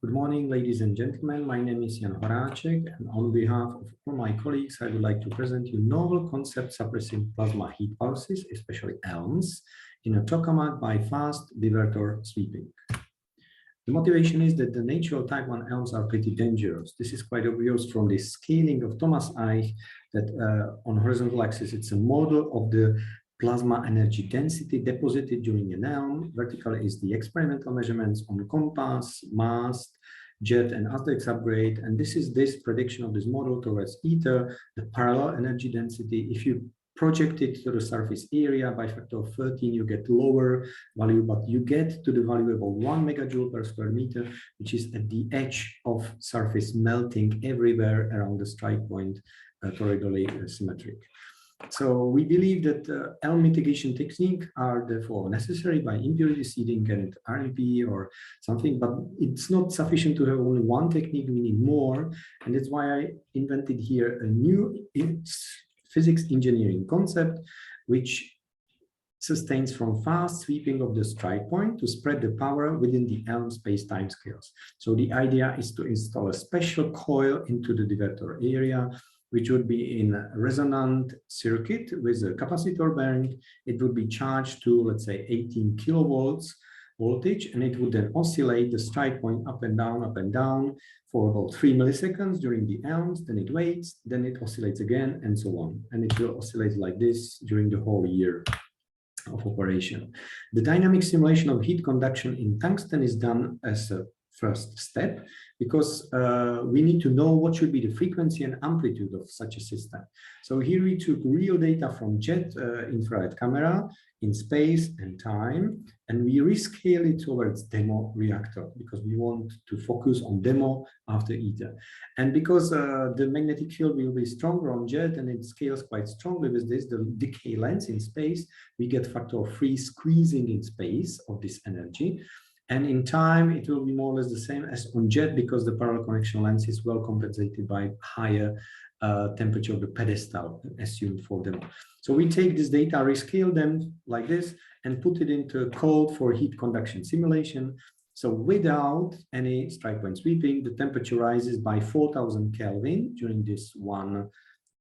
Good morning, ladies and gentlemen. My name is Jan Horáček, and on behalf of all my colleagues, I would like to present you novel concept suppressing plasma heat pulses, especially ELMs, in a tokamak by fast divertor sweeping. The motivation is that the natural type 1 ELMs are pretty dangerous. This is quite obvious from the scaling of Thomas Eich that on horizontal axis, it's a model of the plasma energy density deposited during an ELM. Vertical is the experimental measurements on compass, mast, jet, and ASDEX upgrade. And this is this prediction of this model towards ether, the parallel energy density. If you project it to the surface area by factor of 13, you get lower value, but you get to the value about 1 megajoule per square meter, which is at the edge of surface melting everywhere around the strike point, toroidally symmetric. So we believe that ELM mitigation techniques are therefore necessary by impurity seeding and RMP or something, but it's not sufficient to have only one technique, we need more. And that's why I invented here a new physics engineering concept, which sustains from fast sweeping of the strike point to spread the power within the ELM space-time scales. So the idea is to install a special coil into the divertor area, which would be in a resonant circuit with a capacitor bearing. It would be charged to, let's say, 18 kilovolts voltage, and it would then oscillate the strike point up and down for about 3 milliseconds during the ELMs, then it waits, then it oscillates again, and so on. And it will oscillate like this during the whole year of operation. The dynamic simulation of heat conduction in tungsten is done as a first step, because we need to know what should be the frequency and amplitude of such a system. So here we took real data from jet infrared camera in space and time, and we rescale it towards demo reactor, because we want to focus on demo after ether. And because the magnetic field will be stronger on jet and it scales quite strongly with this, the decay length in space, we get factor 3 squeezing in space of this energy. And in time, it will be more or less the same as on jet, because the parallel connection length is well compensated by higher temperature of the pedestal assumed for them. So we take this data, rescale them like this, and put it into a code for heat conduction simulation. So without any strike point sweeping, the temperature rises by 4,000 Kelvin during this one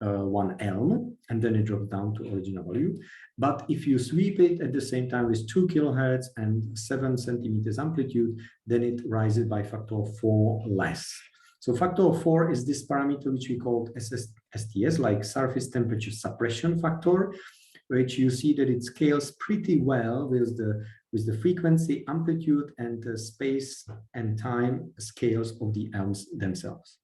ELM, and then it drops down to original value. But if you sweep it at the same time with 2 kilohertz and 7 centimeters amplitude, then it rises by factor 4 less. So factor 4 is this parameter which we call STS, like surface temperature suppression factor, which you see that it scales pretty well with the frequency, amplitude, and the space and time scales of the ELMs themselves.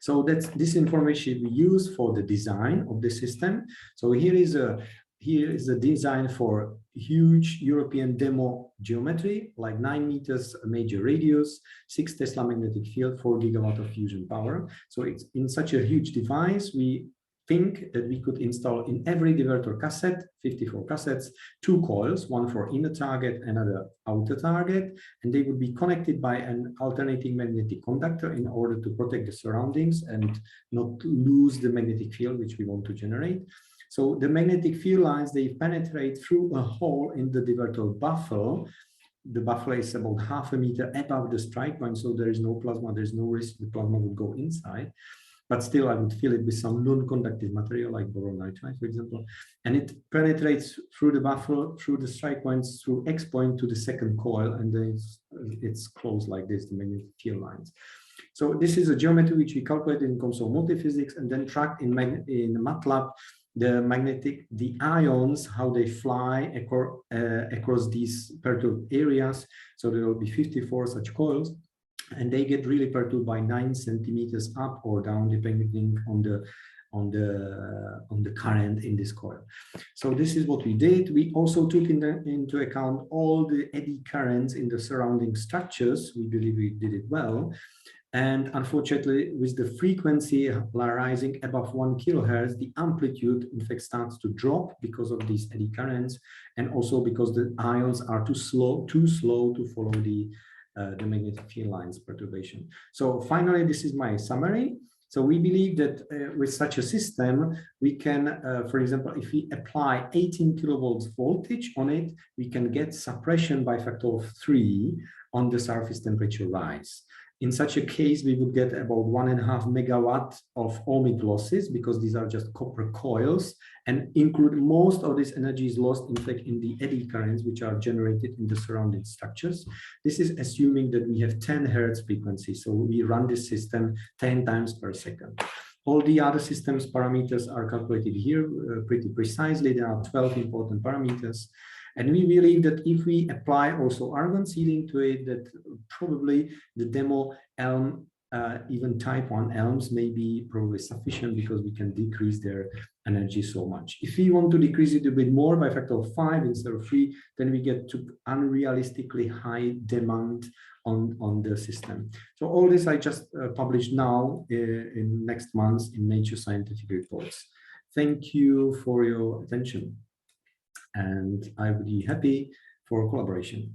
So that's this information we use for the design of the system. So here is a design for huge European demo geometry, like 9 meters major radius, 6 Tesla magnetic field, 4 gigawatt of fusion power. So it's in such a huge device, we think that we could install in every divertor cassette, 54 cassettes, 2 coils, one for inner target, another outer target, and they would be connected by an alternating magnetic conductor in order to protect the surroundings and not lose the magnetic field which we want to generate. So the magnetic field lines, they penetrate through a hole in the divertor baffle. The baffle is about half a meter above the strike point, so there is no plasma, there's no risk the plasma would go inside. But still, I would fill it with some non-conductive material like boron nitride, for example. And it penetrates through the baffle, through the strike points, through X point to the second coil, and then it's closed like this, the magnetic field lines. So this is a geometry which we calculated in COMSOL Multiphysics and then tracked in Matlab the ions, how they fly across these perturbed areas. So there will be 54 such coils, and they get really perturbed by 9 centimeters up or down, depending on the current in this coil. So this is what we did. We also took into account all the eddy currents in the surrounding structures. We believe we did it well. And unfortunately, with the frequency rising above 1 kilohertz, the amplitude, in fact, starts to drop because of these eddy currents, and also because the ions are too slow to follow the magnetic field lines perturbation. So finally, this is my summary. So we believe that with such a system, we can, for example, if we apply 18 kilovolts voltage on it, we can get suppression by factor of 3 on the surface temperature rise. In such a case, we would get about 1.5 megawatt of ohmic losses, because these are just copper coils, and include most of this energy is lost, in fact, in the eddy currents, which are generated in the surrounding structures. This is assuming that we have 10 hertz frequency. So we run this system 10 times per second. All the other systems parameters are calculated here pretty precisely. There are 12 important parameters. And we believe that if we apply also argon sealing to it, that probably the demo ELM, even type 1 ELMs may be probably sufficient, because we can decrease their energy so much. If we want to decrease it a bit more by factor of 5 instead of 3, then we get to unrealistically high demand on the system. So all this I just published now in next month in Nature Scientific Reports. Thank you for your attention. And I would be happy for collaboration.